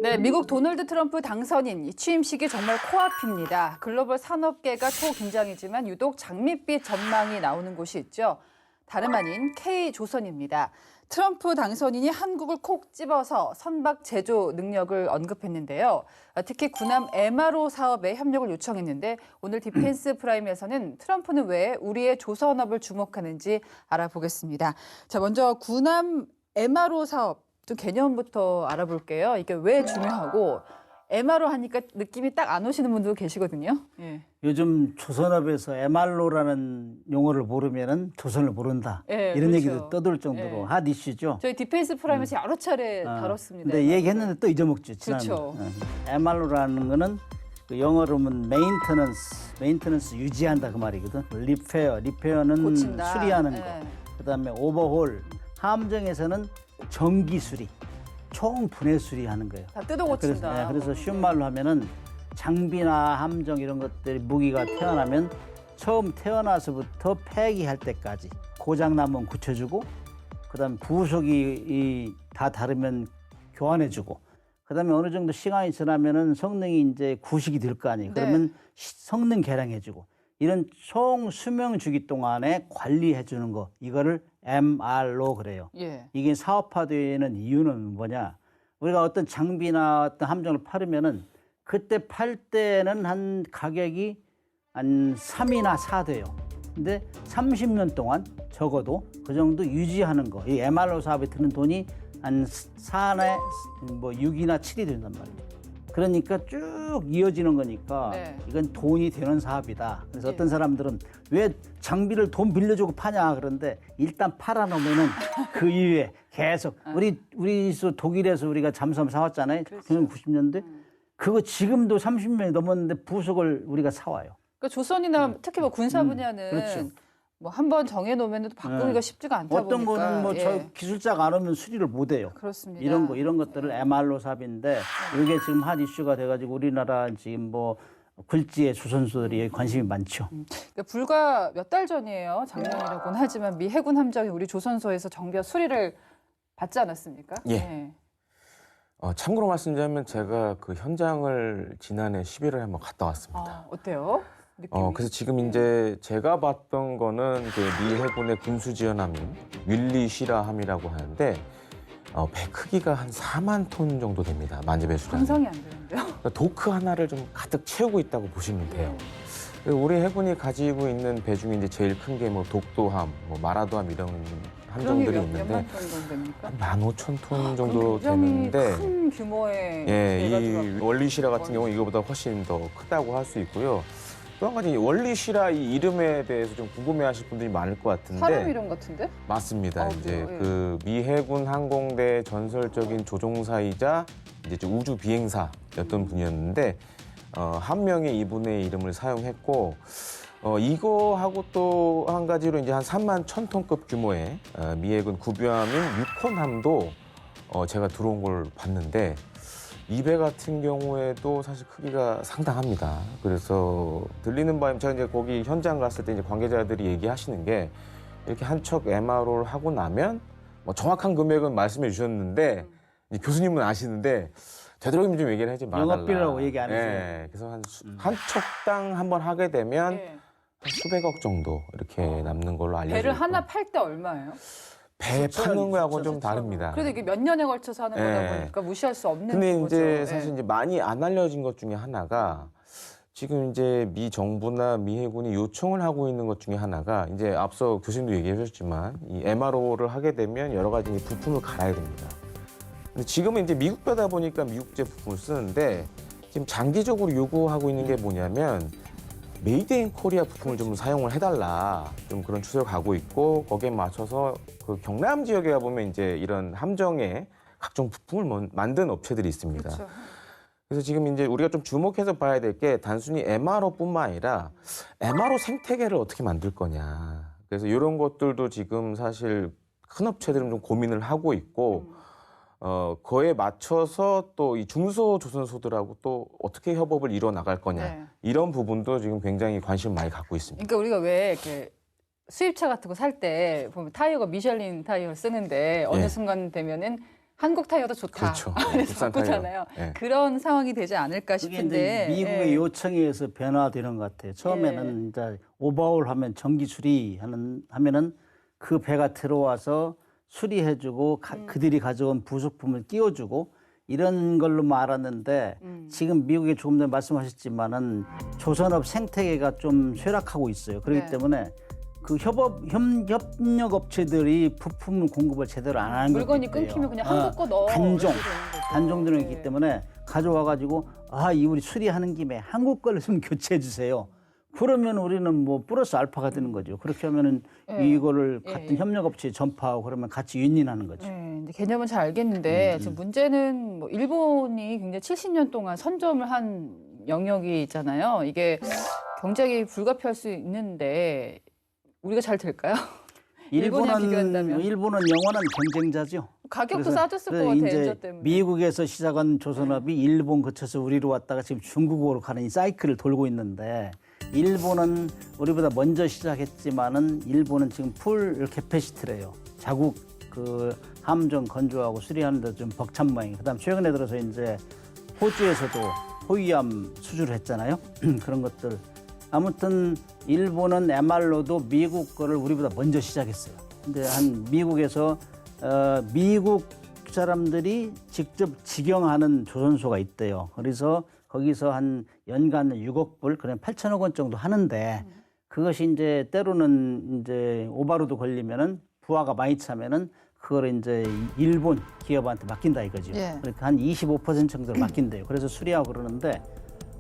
네, 미국 도널드 트럼프 당선인 취임식이 정말 코앞입니다. 글로벌 산업계가 초긴장이지만 유독 장밋빛 전망이 나오는 곳이 있죠. 다름 아닌 K조선입니다. 트럼프 당선인이 한국을 콕 집어서 선박 제조 능력을 언급했는데요. 특히 군함 MRO 사업에 협력을 요청했는데 오늘 디펜스 프라임에서는 트럼프는 왜 우리의 조선업을 주목하는지 알아보겠습니다. 자, 먼저 군함 MRO 사업 좀 개념부터 알아볼게요. 이게 왜 중요하고 MRO 하니까 느낌이 딱 안 오시는 분도 계시거든요. 예. 요즘 조선업에서 MR로라는 용어를 모르면은 조선을 모른다. 예, 이런 그렇죠. 얘기도 떠돌 정도로 예. 핫 이슈죠. 저희 디펜스 프라임에서 여러 차례 다뤘습니다. 근데 얘기했는데 또 잊어먹죠. 지난번. 그렇죠. MR로라는 거는 그 영어로 하면 메인터넌스 유지한다 그 말이거든. 리페어는 고친다. 수리하는 예. 거. 그다음에 오버홀. 함정에서는 정기 수리, 총 분해 수리하는 거예요. 다 뜯어 고친다. 그래서 쉬운 말로 하면은 장비나 함정 이런 것들이 무기가 태어나면 처음 태어나서부터 폐기할 때까지 고장 나면 고쳐주고, 그다음에 부속이 다 다르면 교환해주고, 그다음에 어느 정도 시간이 지나면은 성능이 이제 구식이 될 거 아니에요. 그러면 성능 개량해주고, 이런 총 수명 주기 동안에 관리해주는 거, 이거를 MR로 그래요. 예. 이게 사업화되는 이유는 뭐냐? 우리가 어떤 장비나 어떤 함정을 팔으면은 그때 팔 때는 한 가격이 한 3이나 4 돼요. 근데 30년 동안 적어도 그 정도 유지하는 거. 이 MRO 사업에 드는 돈이 한 4나 뭐 6이나 7이 된단 말이에요. 그러니까 쭉 이어지는 거니까 네. 이건 돈이 되는 사업이다. 그래서 예. 어떤 사람들은 왜 장비를 돈 빌려주고 파냐 그런데 일단 팔아놓으면은 그 이후에 계속 우리 독일에서 우리가 잠수함 사왔잖아요. 그렇죠. 90년대 그거 지금도 30년이 넘었는데 부속을 우리가 사와요. 그러니까 조선이나 특히 뭐 군사 분야는 그렇죠. 뭐 한 번 정해놓으면 또 바꾸기가 쉽지가 않다 어떤 보니까. 거는 뭐 저 기술자가 안 오면 수리를 못 해요. 그렇습니다. 이런 것들을 MR로 사업인데 이게 지금 핫 이슈가 돼가지고 우리나라 지금 뭐 굴지의 조선소들이 관심이 많죠. 그러니까 불과 몇 달 전이에요. 작년이라고는 하지만 미 해군 함정이 우리 조선소에서 정비와 수리를 받지 않았습니까? 예. 참고로 말씀드리면 제가 그 현장을 지난해 11월에 한번 갔다 왔습니다. 어때요? 느낌이? 그래서 지금 이제 제가 봤던 거는 그 미 해군의 군수지원함인 윌리시라함이라고 하는데 배 크기가 한 4만 톤 정도 됩니다. 만재배 수량이. 상상이 안 되는데요. 그러니까 도크 하나를 좀 가득 채우고 있다고 보시면 돼요. 우리 해군이 가지고 있는 배 중에 이제 제일 큰 게 뭐 독도함, 뭐 마라도함 이런 함정들이 있는데 몇만 톤 정도 됩니까? 한 15,000톤 정도 굉장히 되는데 큰 규모의 예, 배가 이 원리시라 같은 경우 이거보다 훨씬 더 크다고 할 수 있고요. 또 한 가지 원리시라 이 이름에 대해서 좀 궁금해하실 분들이 많을 것 같은데 사람 이름 같은데? 맞습니다. 이제 그래요? 예. 그 미 해군 항공대 전설적인 조종사이자 이제 우주 비행사였던 분이었는데 한 명의 이분의 이름을 사용했고 이거하고 또 한 가지로 이제 한 3만 1,000톤급 규모의 미 해군 구비함인 유콘함도 제가 들어온 걸 봤는데 이 배 같은 경우에도 사실 크기가 상당합니다. 그래서 들리는 바에 제가 이제 거기 현장 갔을 때 이제 관계자들이 얘기하시는 게 이렇게 한 척 MRO를 하고 나면 뭐 정확한 금액은 말씀해 주셨는데 이제 교수님은 아시는데 되도록이면 좀 얘기를 하지 말아달라. 영업비라고 얘기 안 해서. 네, 그래서 한 척당 한 번 하게 되면 예. 한 수백억 정도 이렇게 남는 걸로 알려져 있고 배를 하나 팔 때 얼마예요? 배 파는 거하고는 좀 수천. 다릅니다. 그래도 이게 몇 년에 걸쳐서 하는 거다 예. 보니까 무시할 수 없는 근데 거죠. 이제 예. 사실 이제 많이 안 알려진 것 중에 하나가 지금 이제 미 정부나 미 해군이 요청을 하고 있는 것 중에 하나가 이제 앞서 교수님도 얘기해 주셨지만 이 MRO를 하게 되면 여러 가지 이제 부품을 갈아야 됩니다. 근데 지금은 이제 미국 배다 보니까 미국제 부품을 쓰는데 지금 장기적으로 요구하고 있는 게 뭐냐면 메이드 인 코리아 부품을 좀 사용을 해달라. 좀 그런 추세로 가고 있고 거기에 맞춰서 그 경남 지역에 가보면 이제 이런 함정에 각종 부품을 만든 업체들이 있습니다. 그렇죠. 그래서 지금 이제 우리가 좀 주목해서 봐야 될 게 단순히 MRO뿐만 아니라 MRO 생태계를 어떻게 만들 거냐. 그래서 이런 것들도 지금 사실 큰 업체들은 좀 고민을 하고 있고 그에 맞춰서 또 이 중소조선소들하고 또 어떻게 협업을 이뤄 나갈 거냐. 네. 이런 부분도 지금 굉장히 관심을 많이 갖고 있습니다. 그러니까 우리가 왜 이렇게 수입차 같은 거 살 때 보면 타이어가 미슐린 타이어를 쓰는데 어느 예. 순간 되면은 한국 타이어도 좋다. 그렇죠. 네, 그래서 국산 타이어. 바꾸잖아요. 네. 그런 상황이 되지 않을까 그게 싶은데. 이제 미국의 예. 요청에 의해서 변화되는 것 같아요. 처음에는 이제 오버홀 하면 정기 하면은 그 배가 들어와서 수리해주고 그들이 가져온 부속품을 끼워주고 이런 걸로만 알았는데 지금 미국에 조금 전에 말씀하셨지만은 조선업 생태계가 좀 쇠락하고 있어요. 그렇기 네. 때문에 그 협력 업체들이 부품 공급을 제대로 안 하는 물건이 거예요. 끊기면 그냥 한국 거 넣어. 단종, 이렇게 되는 거죠. 단종되는 게 네. 있기 때문에 가져와가지고 이 우리 수리하는 김에 한국 걸로 좀 교체해 주세요. 그러면 우리는 뭐 플러스 알파가 되는 거죠. 그렇게 하면은 예. 이거를 예, 같은 예. 협력업체에 전파하고 그러면 같이 윈윈하는 거죠. 네, 이제 개념은 잘 알겠는데 지금 문제는 뭐 일본이 굉장히 70년 동안 선점을 한 영역이 있잖아요. 이게 경쟁이 불가피할 수 있는데 우리가 잘 될까요? 일본이랑 비교한다면. 일본은 영원한 경쟁자죠. 가격도 그래서- 싸졌을 것 그래서 같아요. 이제 엔저 때문에. 미국에서 시작한 조선업이 일본 거쳐서 우리로 왔다가 지금 중국으로 가는 이 사이클을 돌고 있는데 일본은 우리보다 먼저 시작했지만은 일본은 지금 풀 캐패시티래요. 자국 그 함정 건조하고 수리하는 데 좀 벅찬 모양이에요. 그다음 최근에 들어서 이제 호주에서도 호위함 수주를 했잖아요. 그런 것들. 아무튼 일본은 MR로도 미국 거를 우리보다 먼저 시작했어요. 근데 한 미국에서 미국 사람들이 직접 직영하는 조선소가 있대요. 그래서 거기서 한 연간 6억 불, 그냥 8천억 원 정도 하는데 그것이 이제 때로는 이제 오바로도 걸리면은 부하가 많이 차면은 그걸 이제 일본 기업한테 맡긴다 이거죠. 예. 그러니까 한 25% 정도를 맡긴대요. 그래서 수리하고 그러는데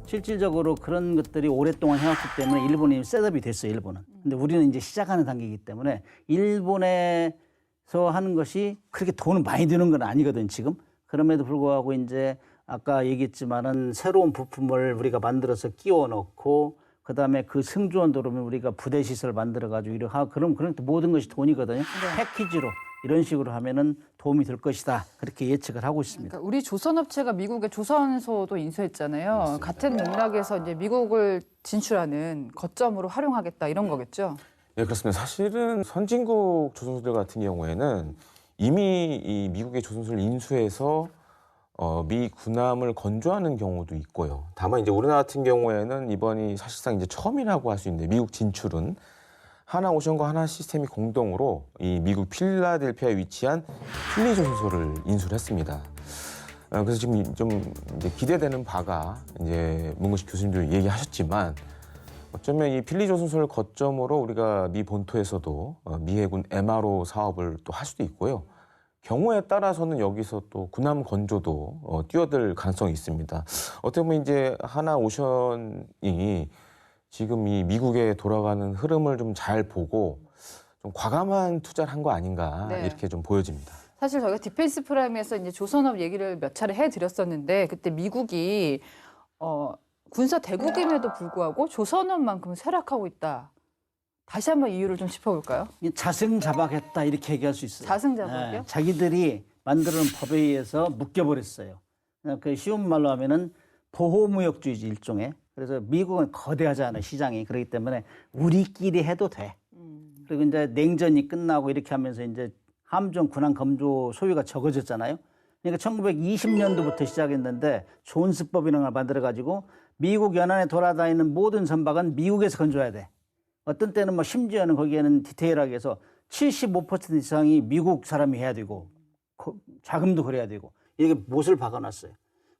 실질적으로 그런 것들이 오랫동안 해왔기 때문에 일본이 셋업이 됐어요, 일본은. 근데 우리는 이제 시작하는 단계이기 때문에 일본에서 하는 것이 그렇게 돈은 많이 드는 건 아니거든, 지금. 그럼에도 불구하고 이제 아까 얘기했지만은 새로운 부품을 우리가 만들어서 끼워 넣고 그다음에 그 승조원 들어오면 우리가 부대 시설 만들어 가지고 이렇게 하고 그런 모든 것이 돈이거든요. 패키지로 이런 식으로 하면은 도움이 될 것이다. 그렇게 예측을 하고 있습니다. 그러니까 우리 조선업체가 미국의 조선소도 인수했잖아요. 같은 맥락에서 이제 미국을 진출하는 거점으로 활용하겠다 이런 거겠죠. 예, 그렇습니다. 사실은 선진국 조선소들 같은 경우에는 이미 이 미국의 조선소를 인수해서 미 군함을 건조하는 경우도 있고요. 다만 이제 우리나라 같은 경우에는 이번이 사실상 이제 처음이라고 할 수 있는데 미국 진출은 하나오션과 하나시스템이 공동으로 이 미국 필라델피아에 위치한 필리 조선소를 인수를 했습니다. 그래서 지금 좀 이제 기대되는 바가 이제 문근식 교수님도 얘기하셨지만 어쩌면 이 필리 조선소를 거점으로 우리가 미 본토에서도 미 해군 MRO 사업을 또 할 수도 있고요. 경우에 따라서는 여기서 또 군함 건조도 뛰어들 가능성이 있습니다. 어떻게 보면 이제 하나오션이 지금 이 미국에 돌아가는 흐름을 좀 잘 보고 좀 과감한 투자를 한 거 아닌가 네. 이렇게 좀 보여집니다. 사실 저희가 디펜스 프라임에서 이제 조선업 얘기를 몇 차례 해드렸었는데 그때 미국이 군사 대국임에도 불구하고 조선업만큼 쇠락하고 있다. 다시 한번 이유를 좀 짚어볼까요? 자승자박했다 이렇게 얘기할 수 있어요. 자승자박이요? 자기들이 만드는 법에 의해서 묶여버렸어요. 그냥 그 쉬운 말로 하면은 보호무역주의지 일종의. 그래서 미국은 거대하잖아요, 시장이. 그렇기 때문에 우리끼리 해도 돼. 그리고 이제 냉전이 끝나고 이렇게 하면서 이제 함정 군함 건조 소유가 적어졌잖아요. 그러니까 1920년도부터 시작했는데 존스법이라는 걸 만들어가지고 미국 연안에 돌아다니는 모든 선박은 미국에서 건조해야 돼. 어떤 때는 뭐 심지어는 거기에는 디테일하게 해서 75% 이상이 미국 사람이 해야 되고 자금도 그래야 되고 이게 못을 박아놨어요.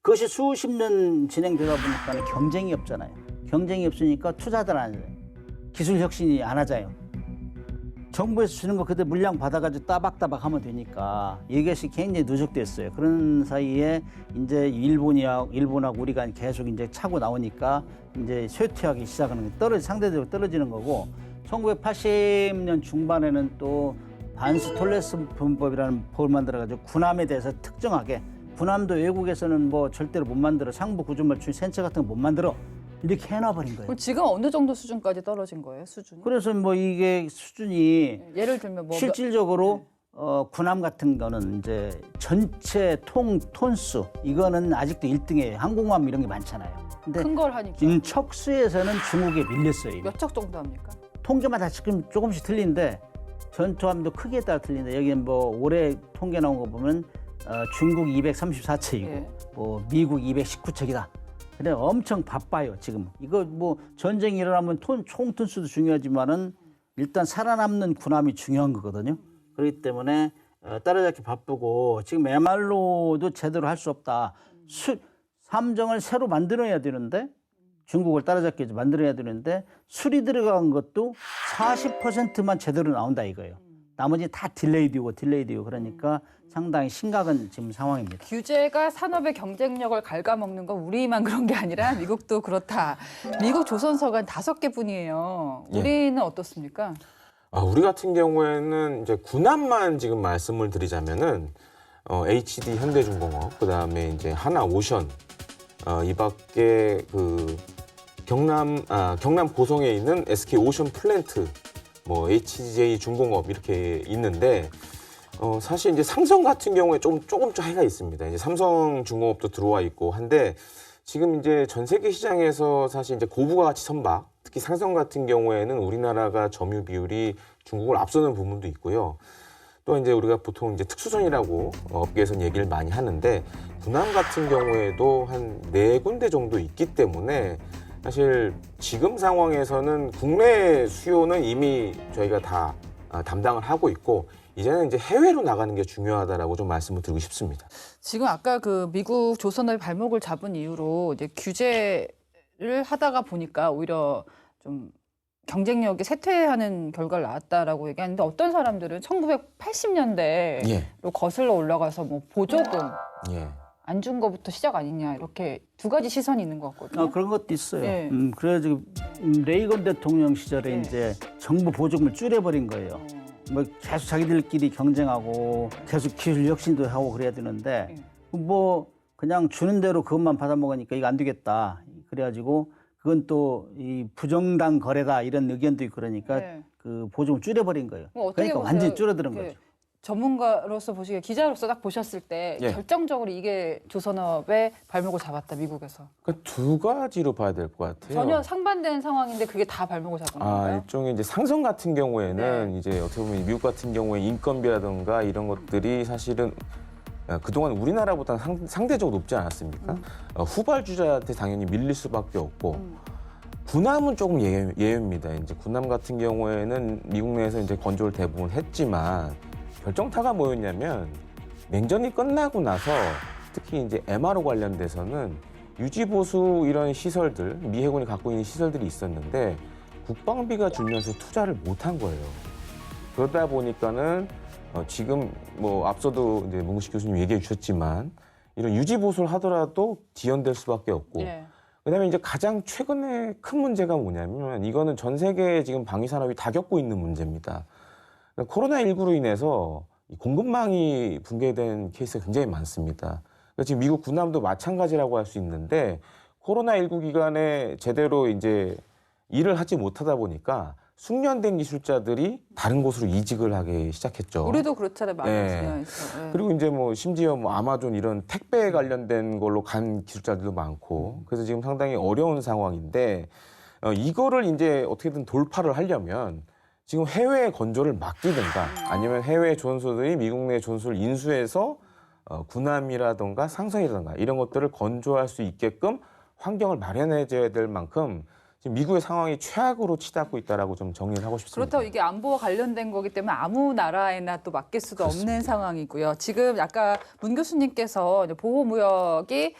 그것이 수십 년 진행되다 보니까 경쟁이 없잖아요. 경쟁이 없으니까 투자들 안 해요. 기술 혁신이 안 하자요. 정부에서 주는 거 그때 물량 받아가지고 따박따박 하면 되니까 이것이 굉장히 누적됐어요. 그런 사이에 이제 일본하고 우리가 계속 이제 차고 나오니까 이제 쇠퇴하기 시작하는 게 상대적으로 떨어지는 거고 1980년 중반에는 또 반스 톨레스 분법이라는 법을 만들어가지고 군함에 대해서 특정하게 군함도 외국에서는 뭐 절대로 못 만들어 상부 구조물줄 센처 같은 거 못 만들어 이렇게 해놔버린 거예요. 그럼 지금 어느 정도 수준까지 떨어진 거예요, 수준이? 그래서 뭐 이게 수준이 예를 들면 뭐 실질적으로 군함 같은 거는 이제 전체 톤수 이거는 아직도 1등이에요. 항공모함 이런 게 많잖아요. 근데 큰 걸 하니까 지금 척수에서는 중국에 밀렸어요. 이미. 몇 척 정도 합니까? 통계마다 지금 조금씩 틀린데 전투함도 크기에 따라 틀린데 여기는 뭐 올해 통계 나온 거 보면 중국 234척이고 예. 뭐 미국 219척이다. 근데 엄청 바빠요 지금. 이거 뭐 전쟁이 일어나면 총튼수도 중요하지만은 일단 살아남는 군함이 중요한 거거든요. 그렇기 때문에 따라잡기 바쁘고 지금 MR로도 제대로 할 수 없다. 함정을 새로 만들어야 되는데 중국을 따라잡기 위해서 만들어야 되는데 술이 들어간 것도 40%만 제대로 나온다 이거예요. 나머지 다 딜레이되고 그러니까 상당히 심각한 지금 상황입니다. 규제가 산업의 경쟁력을 갉아먹는 건 우리만 그런 게 아니라 미국도 그렇다. 미국 조선소가 5개뿐이에요. 우리는 어떻습니까? 우리 같은 경우에는 이제 군함만 지금 말씀을 드리자면은 HD 현대중공업, 그다음에 이제 하나오션, 이 밖에 그 경남 고성에 있는 SK 오션 플랜트, 뭐 HJ 중공업 이렇게 있는데 사실 이제 삼성 같은 경우에 조금 차이가 있습니다. 이제 삼성중공업도 들어와 있고 한데 지금 이제 전 세계 시장에서 사실 이제 고부가 가치 선박, 특히 삼성 같은 경우에는 우리나라가 점유 비율이 중국을 앞서는 부분도 있고요. 또 이제 우리가 보통 이제 특수선이라고 업계에서는 얘기를 많이 하는데 군함 같은 경우에도 한 4군데 정도 있기 때문에 사실 지금 상황에서는 국내 수요는 이미 저희가 다 담당을 하고 있고 이제는 이제 해외로 나가는 게 중요하다라고 좀 말씀을 드리고 싶습니다. 지금 아까 그 미국 조선업의 발목을 잡은 이유로 이제 규제를 하다가 보니까 오히려 좀 경쟁력이 쇠퇴하는 결과를 낳았다라고 얘기하는데 어떤 사람들은 1980년대로 거슬러 올라가서 뭐 보조금 안 준 거부터 시작 아니냐 이렇게 두 가지 시선이 있는 것 같거든요. 그런 것도 있어요. 예. 그래가지고 레이건 대통령 시절에 예. 이제 정부 보조금을 줄여버린 거예요. 뭐 계속 자기들끼리 경쟁하고 계속 기술 혁신도 하고 그래야 되는데 뭐 그냥 주는 대로 그것만 받아 먹으니까 이거 안 되겠다. 그래가지고 그건 또 이 부정당 거래다 이런 의견도 있고 그러니까 네. 그 보조금 줄여버린 거예요. 어떻게 그러니까 보세요? 완전히 줄어드는 그 거죠. 전문가로서 보시기에 기자로서 딱 보셨을 때 결정적으로 이게 조선업의 발목을 잡았다 미국에서. 그러니까 두 가지로 봐야 될 것 같아요. 전혀 상반된 상황인데 그게 다 발목을 잡은 건가요? 일종의 이제 상성 같은 경우에는 이제 어떻게 보면 미국 같은 경우에 인건비라든가 이런 것들이 사실은 그동안 우리나라보다는 상대적으로 높지 않았습니까? 후발주자한테 당연히 밀릴 수밖에 없고 군함은 조금 예외입니다. 이제 군함 같은 경우에는 미국 내에서 이제 건조를 대부분 했지만 결정타가 뭐였냐면 냉전이 끝나고 나서 특히 이제 MRO 관련돼서는 유지보수 이런 시설들, 미 해군이 갖고 있는 시설들이 있었는데 국방비가 줄면서 투자를 못한 거예요. 그러다 보니까는 지금 뭐 앞서도 이제 문구식 교수님 얘기해 주셨지만 이런 유지보수를 하더라도 지연될 수밖에 없고 그다음에 이제 가장 최근에 큰 문제가 뭐냐면 이거는 전 세계 지금 방위 산업이 다 겪고 있는 문제입니다. 코로나19로 인해서 공급망이 붕괴된 케이스가 굉장히 많습니다. 지금 미국 군함도 마찬가지라고 할 수 있는데 코로나19 기간에 제대로 이제 일을 하지 못하다 보니까 숙련된 기술자들이 다른 곳으로 이직을 하기 시작했죠. 우리도 그렇잖아요. 많이 있어요. 그리고 이제 뭐 심지어 뭐 아마존 이런 택배 관련된 걸로 간 기술자들도 많고 그래서 지금 상당히 어려운 상황인데 이거를 이제 어떻게든 돌파를 하려면 지금 해외 건조를 맡기든가 아니면 해외 조선소들이 미국 내 조선소를 인수해서 군함이라든가 상성이라든가 이런 것들을 건조할 수 있게끔 환경을 마련해줘야 될 만큼 지금 미국의 상황이 최악으로 치닫고 있다라고 좀 정리를 하고 싶습니다. 그렇다고 이게 안보와 관련된 거기 때문에 아무 나라에나 또 맡길 수도 없는 상황이고요. 지금 아까 문 교수님께서 보호무역이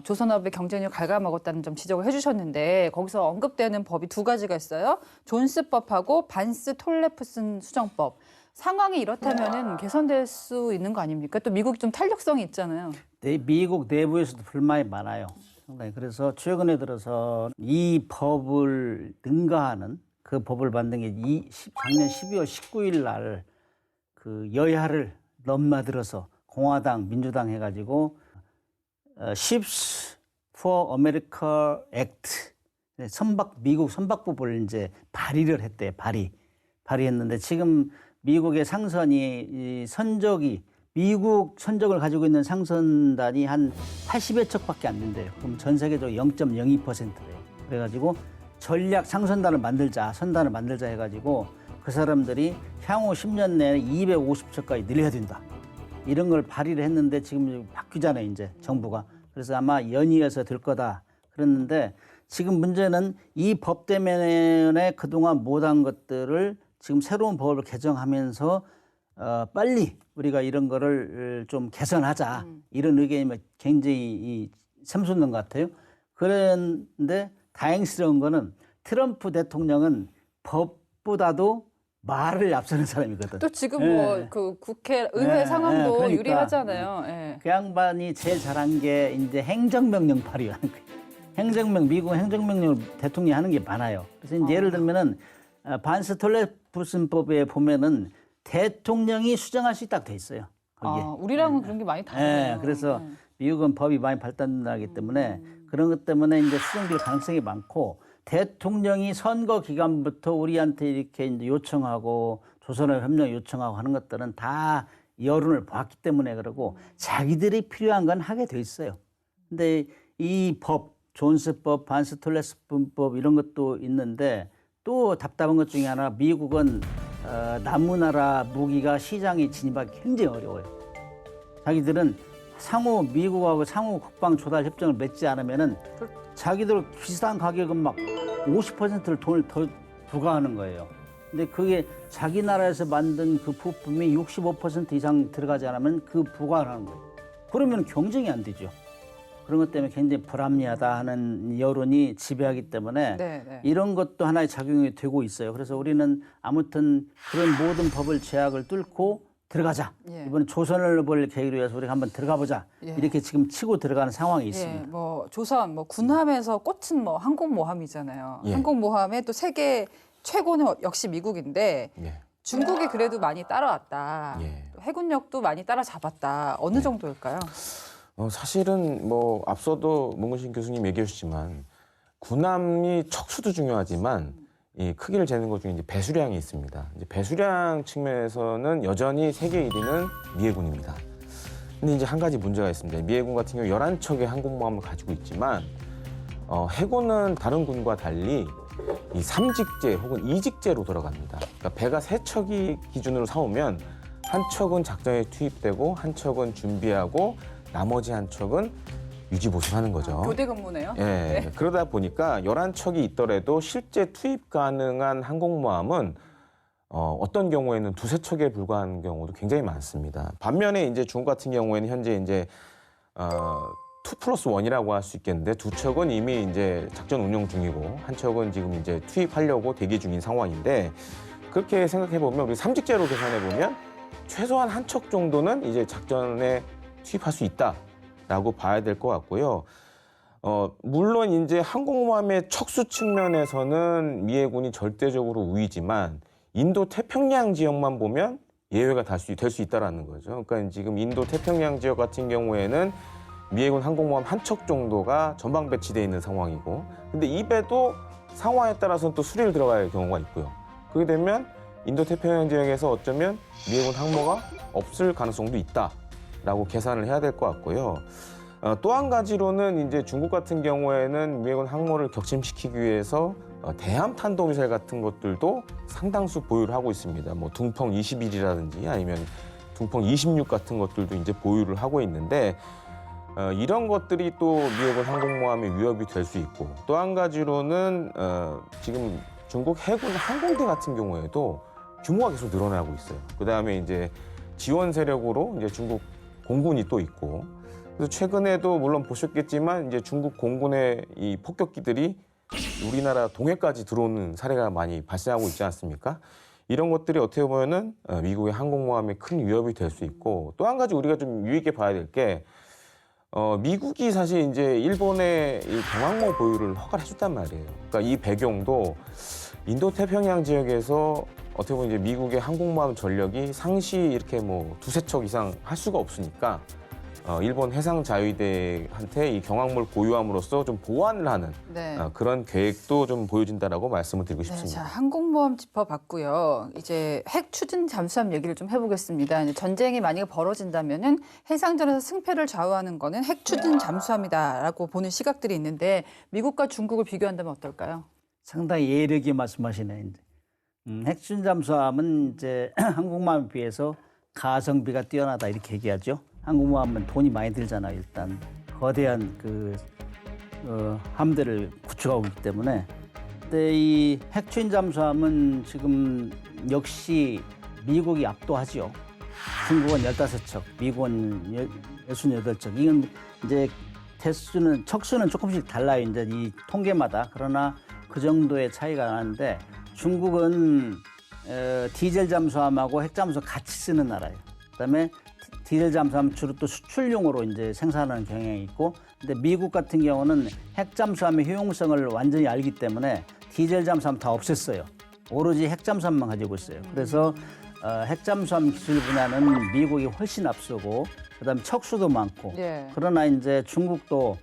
조선업의 경쟁력을 갉아먹었다는 점 지적을 해주셨는데 거기서 언급되는 법이 두 가지가 있어요. 존스법하고 반스 톨레프슨 수정법. 상황이 이렇다면은 개선될 수 있는 거 아닙니까? 또 미국이 좀 탄력성이 있잖아요. 미국 내부에서도 불만이 많아요. 그래서 최근에 들어서 이 법을 능가하는 그 법을 만든 게 작년 12월 19일 날 그 여야를 넘나들어서 공화당, 민주당 해가지고 Ships for America Act 미국 선박법을 이제 발의를 했대요. 발의했는데 지금 미국의 상선이 선적이 미국 선적을 가지고 있는 상선단이 한 80여 척밖에 안 된대요. 그럼 전 세계적으로 0.02%래요. 그래가지고 전략 상선단을 선단을 만들자 해가지고 그 사람들이 향후 10년 내에 250척까지 늘려야 된다. 이런 걸 발의를 했는데 지금 바뀌잖아요, 이제 정부가. 그래서 아마 연이어서 될 거다 그랬는데 지금 문제는 이 법 때문에 그동안 못한 것들을 지금 새로운 법을 개정하면서 빨리 우리가 이런 거를 좀 개선하자 이런 의견이 굉장히 샘솟는 것 같아요. 그런데 다행스러운 거는 트럼프 대통령은 법보다도 말을 앞서는 사람이거든. 또 지금 예. 뭐 그 국회 의회 상황도 그러니까 유리하잖아요. 예. 그 양반이 제일 잘한 게 이제 행정명령 발의하는 거예요. 미국 행정명령을 대통령이 하는 게 많아요. 그래서 이제 예를 들면은 반스 톨레프슨법에 보면은 대통령이 수정할 수 있다고 돼 있어요. 거기에. 우리랑은 그런 게 많이 다르네요. 그래서 네. 미국은 법이 많이 발달하기 때문에 그런 것 때문에 이제 수정될 가능성이 많고 대통령이 선거 기간부터 우리한테 이렇게 이제 요청하고 조선업 협력 요청하고 하는 것들은 다 여론을 봤기 때문에 그러고 자기들이 필요한 건 하게 돼 있어요. 근데 이 법, 존스법, 반스 톨레스법 이런 것도 있는데 또 답답한 것 중에 하나 미국은 남문나라 무기가 시장에 진입하기 굉장히 어려워요. 자기들은 미국하고 상호 국방 조달 협정을 맺지 않으면은 자기들 비슷한 가격은 막 50%를 돈을 더 부과하는 거예요. 근데 그게 자기 나라에서 만든 그 부품이 65% 이상 들어가지 않으면 그 부과를 하는 거예요. 그러면 경쟁이 안 되죠. 그런 것 때문에 굉장히 불합리하다 하는 여론이 지배하기 때문에 이런 것도 하나의 작용이 되고 있어요. 그래서 우리는 아무튼 그런 모든 법을 제약을 뚫고 들어가자. 이번에 조선을 볼 계기로 해서 우리가 한번 들어가 보자. 이렇게 지금 치고 들어가는 상황이 있습니다. 뭐 조선 군함에서 꽃은 뭐 항공모함이잖아요. 항공모함의 또 세계 최고는 역시 미국인데 중국이 그래도 많이 따라왔다. 또 해군력도 많이 따라잡았다. 어느 정도일까요? 사실은 뭐 앞서도 문근식 교수님 얘기해 주셨지만 군함이 척수도 중요하지만 이 크기를 재는 것 중에 이제 배수량이 있습니다. 이제 배수량 측면에서는 여전히 세계 1위는 미해군입니다. 근데 이제 한 가지 문제가 있습니다. 미해군 같은 경우 11척의 항공모함을 가지고 있지만 해군은 다른 군과 달리 이 3직제 혹은 2직제로 돌아갑니다. 그러니까 배가 3척이 기준으로 삼으면 한 척은 작전에 투입되고 한 척은 준비하고 나머지 한 척은 유지 보수하는 거죠. 교대 근무네요. 그러다 보니까 11척이 있더라도 실제 투입 가능한 항공모함은 어떤 경우에는 2~3척에 불과한 경우도 굉장히 많습니다. 반면에 이제 중국 같은 경우에는 현재 이제 2+1이라고 할 수 있겠는데 2척은 이미 이제 작전 운영 중이고 한 척은 지금 이제 투입하려고 대기 중인 상황인데 그렇게 생각해 보면 우리 3직제로 계산해 보면 최소한 한 척 정도는 이제 작전에 투입할 수 있다라고 봐야 될 것 같고요. 물론 이제 항공모함의 척수 측면에서는 미해군이 절대적으로 우위지만 인도 태평양 지역만 보면 예외가 될 수 있다라는 거죠. 그러니까 지금 인도 태평양 지역 같은 경우에는 미해군 항공모함 한 척 정도가 전방 배치되어 있는 상황이고, 근데 이 배도 상황에 따라서는 또 수리를 들어가야 할 경우가 있고요. 그렇게 되면 인도 태평양 지역에서 어쩌면 미해군 항모가 없을 가능성도 있다라고 계산을 해야 될 것 같고요. 또 한 가지로는 이제 중국 같은 경우에는 미해군 항모를 격침시키기 위해서 대함 탄도미사일 같은 것들도 상당수 보유를 하고 있습니다. 뭐 둥펑 21이라든지 아니면 둥펑 26 같은 것들도 이제 보유를 하고 있는데 이런 것들이 또 미해군 항공모함의 위협이 될 수 있고, 또 한 가지로는 지금 중국 해군 항공대 같은 경우에도 규모가 계속 늘어나고 있어요. 그 다음에 이제 지원 세력으로 이제 중국 공군이 또 있고, 그래서 최근에도 물론 보셨겠지만 이제 중국 공군의 이 폭격기들이 우리나라 동해까지 들어오는 사례가 많이 발생하고 있지 않습니까? 이런 것들이 어떻게 보면은 미국의 항공모함에 큰 위협이 될 수 있고, 또 한 가지 우리가 좀 유의 깊게 봐야 될 게 미국이 사실 이제 일본의 이 경항모 보유를 허가를 해줬단 말이에요. 그러니까 이 배경도 인도 태평양 지역에서 어떻게 보면 이제 미국의 항공모함 전력이 상시 이렇게 뭐 2~3척 이상 할 수가 없으니까 일본 해상자위대한테 이 경항모를 보유함으로써 좀 보완을 하는 그런 계획도 좀 보여진다라고 말씀을 드리고 싶습니다. 자, 항공모함 짚어봤고요. 이제 핵 추진 잠수함 얘기를 좀 해보겠습니다. 이제 전쟁이 만약에 벌어진다면은 해상전에서 승패를 좌우하는 거는 핵 추진 잠수함이다라고 보는 시각들이 있는데 미국과 중국을 비교한다면 어떨까요? 상당히 예리하게 말씀하시네. 핵추진 잠수함은 이제 항공모함에 비해서 가성비가 뛰어나다 이렇게 얘기하죠. 항공모함 하면 돈이 많이 들잖아요. 일단 거대한 함대를 구축하고 있기 때문에. 근데 이 핵추인 잠수함은 지금 역시 미국이 압도하죠. 중국은 15척, 미국은 68척. 이건 이제 척수는 조금씩 달라요. 이제 이 통계마다. 그러나 그 정도의 차이가 나는데 중국은 디젤 잠수함하고 핵 잠수함 같이 쓰는 나라예요. 그다음에 디젤 잠수함 주로 또 수출용으로 이제 생산하는 경향이 있고, 근데 미국 같은 경우는 핵 잠수함의 효용성을 완전히 알기 때문에 디젤 잠수함 다 없앴어요. 오로지 핵 잠수함만 가지고 있어요. 그래서 핵 잠수함 기술 분야는 미국이 훨씬 앞서고, 그다음에 척수도 많고. 예. 그러나 이제 중국도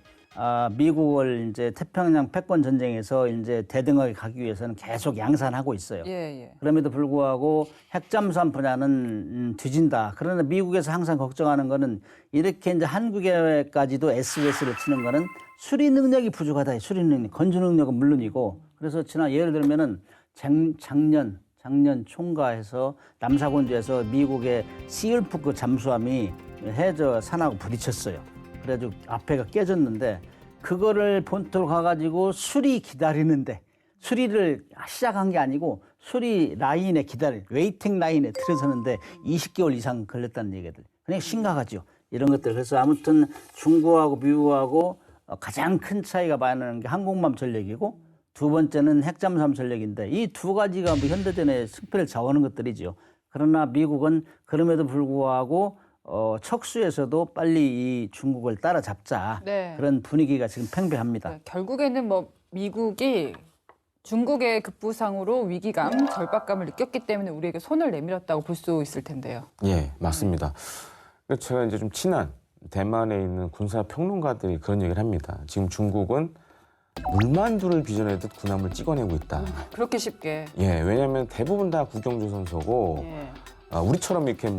미국을 이제 태평양 패권 전쟁에서 이제 대등하게 가기 위해서는 계속 양산하고 있어요. 예. 그럼에도 불구하고 핵잠수함 분야는 뒤진다. 그러나 미국에서 항상 걱정하는 거는 이렇게 이제 한국에까지도 SOS를 치는 거는 수리 능력이 부족하다. 수리 능력, 건조 능력은 물론이고. 그래서 지난 예를 들면은 작년 총가에서 남사곤주에서 미국의 시울프 잠수함이 해저 산하고 부딪혔어요. 그래가지고 앞에가 깨졌는데 그거를 본토로 가가지고 수리 기다리는데, 수리를 시작한 게 아니고 수리 라인에 웨이팅 라인에 들어서는데 20개월 이상 걸렸다는 얘기들. 그냥 심각하죠. 이런 것들. 그래서 아무튼 중국하고 미국하고 가장 큰 차이가 많은 게 항공모함 전력이고, 두 번째는 핵잠수함 전력인데, 이 두 가지가 뭐 현대전의 승패를 좌우하는 것들이죠. 그러나 미국은 그럼에도 불구하고 척수에서도 빨리 이 중국을 따라잡자. 네. 그런 분위기가 지금 팽배합니다. 네, 결국에는 뭐 미국이 중국의 급부상으로 위기감, 절박감을 느꼈기 때문에 우리에게 손을 내밀었다고 볼 수 있을 텐데요. 예, 맞습니다. 제가 이제 좀 친한 대만에 있는 군사 평론가들이 그런 얘기를 합니다. 지금 중국은 물만두를 빚어내듯 군함을 찍어내고 있다. 그렇게 쉽게. 예, 왜냐하면 대부분 다 국영조선소고 예. 우리처럼 이렇게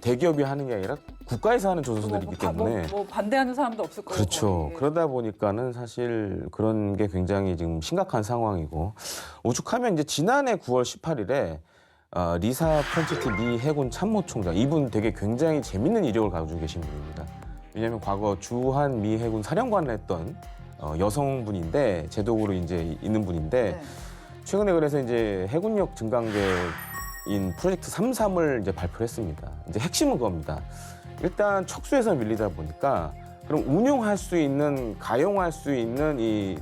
대기업이 하는 게 아니라 국가에서 하는 조선소들이기 때문에 뭐 반대하는 사람도 없을 거고. 그렇죠. 예. 그러다 보니까는 사실 그런 게 굉장히 지금 심각한 상황이고, 오죽하면 이제 지난해 9월 18일에 리사 펀치티 미 해군 참모총장, 이분 되게 굉장히 재밌는 이력을 가지고 계신 분입니다. 왜냐하면 과거 주한 미 해군 사령관을 했던 여성분인데, 제독으로 이제 있는 분인데, 네. 최근에 그래서 이제 해군력 증강계인 프로젝트 33을 이제 발표를 했습니다. 이제 핵심은 그겁니다. 일단 척수에서 밀리다 보니까 그럼 운용할 수 있는, 가용할 수 있는 이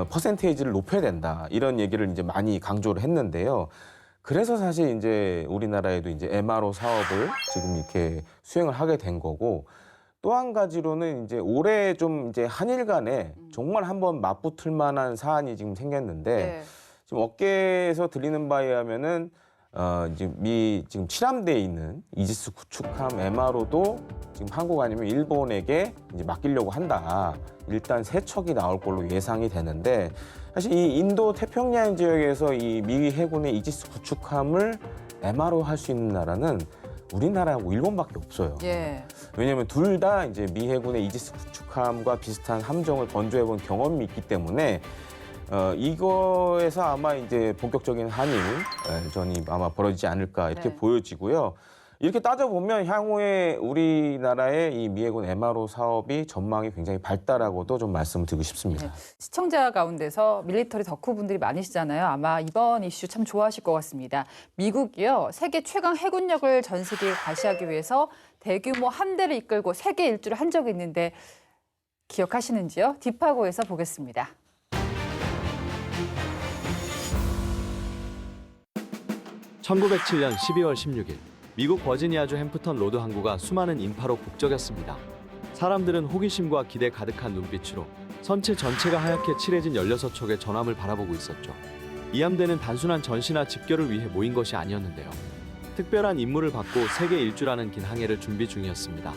퍼센테이지를 높여야 된다. 이런 얘기를 이제 많이 강조를 했는데요. 그래서 사실 이제 우리나라에도 이제 MRO 사업을 지금 이렇게 수행을 하게 된 거고, 또 한 가지로는 이제 올해 좀 이제 한일 간에 정말 한번 맞붙을 만한 사안이 지금 생겼는데, 네. 지금 업계에서 들리는 바에 의하면은 이제 지금 7함대에 있는 이지스 구축함 MRO도 지금 한국 아니면 일본에게 이제 맡기려고 한다. 일단 3척이 나올 걸로 예상이 되는데, 사실 이 인도 태평양 지역에서 이 미 해군의 이지스 구축함을 MRO 할 수 있는 나라는 우리나라하고 일본밖에 없어요. 예. 왜냐하면 둘 다 이제 미 해군의 이지스 구축함과 비슷한 함정을 건조해본 경험이 있기 때문에 이거에서 아마 이제 본격적인 한일전이 아마 벌어지지 않을까 이렇게 네. 보여지고요. 이렇게 따져보면 향후에 우리나라의 이 미 해군 MRO 사업이 전망이 굉장히 밝다라고도 좀 말씀을 드리고 싶습니다. 네. 시청자 가운데서 밀리터리 덕후 분들이 많으시잖아요. 아마 이번 이슈 참 좋아하실 것 같습니다. 미국이요, 세계 최강 해군력을 전 세계에 과시하기 위해서 대규모 함대를 이끌고 세계 일주를 한 적이 있는데 기억하시는지요? 딥하고에서 보겠습니다. (1907년 12월 16일) 미국 버지니아주 햄프턴 로드 항구가 수많은 인파로 북적였습니다. 사람들은 호기심과 기대 가득한 눈빛으로 선체 전체가 하얗게 칠해진 16척의 전함을 바라보고 있었죠. 이 함대는 단순한 전시나 집결을 위해 모인 것이 아니었는데요. 특별한 임무를 받고 세계 일주라는 긴 항해를 준비 중이었습니다.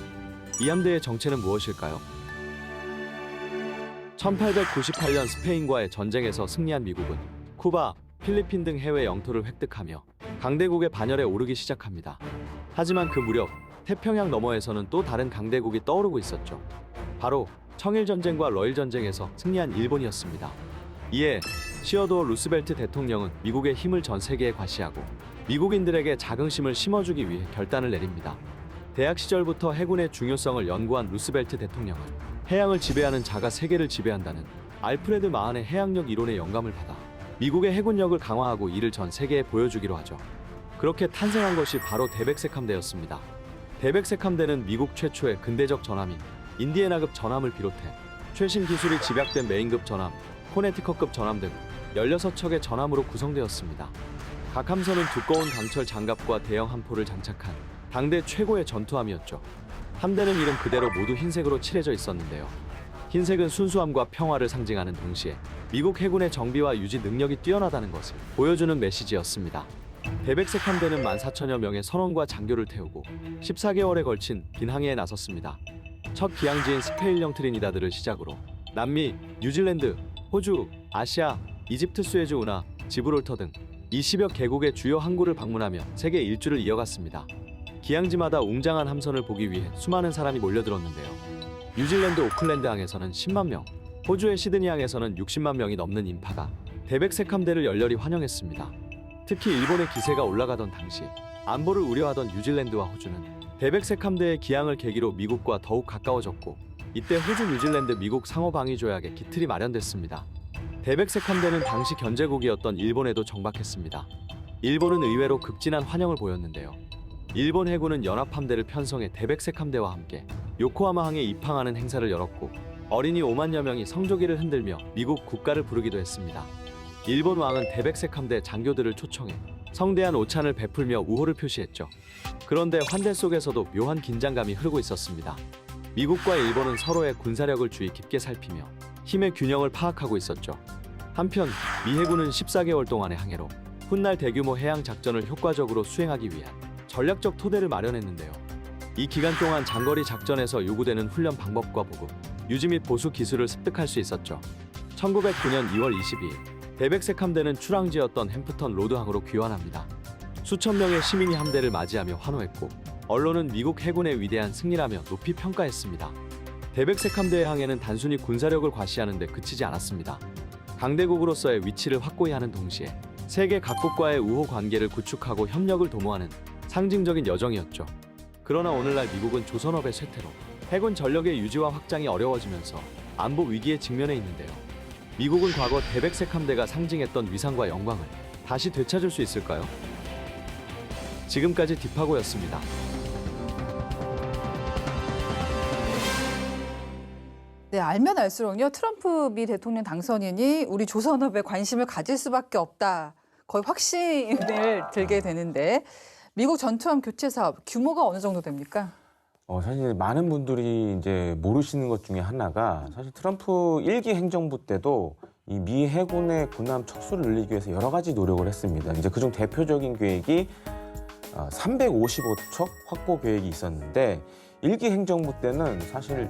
이 함대의 정체는 무엇일까요? 1898년 스페인과의 전쟁에서 승리한 미국은 쿠바, 필리핀 등 해외 영토를 획득하며 강대국의 반열에 오르기 시작합니다. 하지만 그 무렵 태평양 너머에서는 또 다른 강대국이 떠오르고 있었죠. 바로 청일전쟁과 러일전쟁에서 승리한 일본이었습니다. 이에 시어도어 루스벨트 대통령은 미국의 힘을 전 세계에 과시하고 미국인들에게 자긍심을 심어주기 위해 결단을 내립니다. 대학 시절부터 해군의 중요성을 연구한 루스벨트 대통령은 해양을 지배하는 자가 세계를 지배한다는 알프레드 마한의 해양력 이론에 영감을 받아 미국의 해군력을 강화하고 이를 전 세계에 보여주기로 하죠. 그렇게 탄생한 것이 바로 대백색 함대였습니다. 대백색 함대는 미국 최초의 근대적 전함인 인디애나급 전함을 비롯해 최신 기술이 집약된 메인급 전함, 코네티컷급 전함 등 16척의 전함으로 구성되었습니다. 각 함선은 두꺼운 강철 장갑과 대형 함포를 장착한 당대 최고의 전투함이었죠. 함대는 이름 그대로 모두 흰색으로 칠해져 있었는데요. 흰색은 순수함과 평화를 상징하는 동시에 미국 해군의 정비와 유지 능력이 뛰어나다는 것을 보여주는 메시지였습니다. 대백색 함대는 14,000여 명의 선원과 장교를 태우고 14개월에 걸친 긴 항해에 나섰습니다. 첫 기항지인 스페인령 트리니다드를 시작으로 남미, 뉴질랜드, 호주, 아시아, 이집트 수에즈 운하, 지브롤터 등 20여 개국의 주요 항구를 방문하며 세계 일주를 이어갔습니다. 기항지마다 웅장한 함선을 보기 위해 수많은 사람이 몰려들었는데요. 뉴질랜드 오클랜드 항에서는 10만 명, 호주의 시드니 항에서는 60만 명이 넘는 인파가 대백색 함대를 열렬히 환영했습니다. 특히 일본의 기세가 올라가던 당시 안보를 우려하던 뉴질랜드와 호주는 대백색 함대의 기항을 계기로 미국과 더욱 가까워졌고 이때 호주, 뉴질랜드, 미국 상호방위 조약의 기틀이 마련됐습니다. 대백색 함대는 당시 견제국이었던 일본에도 정박했습니다. 일본은 의외로 극진한 환영을 보였는데요. 일본 해군은 연합함대를 편성해 대백색 함대와 함께 요코하마항에 입항하는 행사를 열었고 어린이 5만여 명이 성조기를 흔들며 미국 국가를 부르기도 했습니다. 일본 왕은 대백색 함대 장교들을 초청해 성대한 오찬을 베풀며 우호를 표시했죠. 그런데 환대 속에서도 묘한 긴장감이 흐르고 있었습니다. 미국과 일본은 서로의 군사력을 주의 깊게 살피며 힘의 균형을 파악하고 있었죠. 한편 미 해군은 14개월 동안의 항해로 훗날 대규모 해양 작전을 효과적으로 수행하기 위한 전략적 토대를 마련했는데요. 이 기간 동안 장거리 작전에서 요구되는 훈련 방법과 보급, 유지 및 보수 기술을 습득할 수 있었죠. 1909년 2월 22일 대백색 함대는 출항지였던 햄프턴 로드항으로 귀환합니다. 수천 명의 시민이 함대를 맞이하며 환호했고 언론은 미국 해군의 위대한 승리라며 높이 평가했습니다. 대백색 함대의 항해는 단순히 군사력을 과시하는 데 그치지 않았습니다. 강대국으로서의 위치를 확고히 하는 동시에 세계 각국과의 우호 관계를 구축하고 협력을 도모하는 상징적인 여정이었죠. 그러나 오늘날 미국은 조선업의 쇠퇴로 해군 전력의 유지와 확장이 어려워지면서 안보 위기에 직면해 있는데요. 미국은 과거 대백색 함대가 상징했던 위상과 영광을 다시 되찾을 수 있을까요? 지금까지 딥하고였습니다. 네, 알면 알수록요. 트럼프 미 대통령 당선인이 우리 조선업에 관심을 가질 수밖에 없다. 거의 확신을 들게 되는데 미국 전투함 교체 사업 규모가 어느 정도 됩니까? 사실 많은 분들이 이제 모르시는 것 중에 하나가 사실 트럼프 일기 행정부 때도 이 미 해군의 군함 척수를 늘리기 위해서 여러 가지 노력을 했습니다. 이제 그중 대표적인 계획이 355척 확보 계획이 있었는데 일기 행정부 때는 사실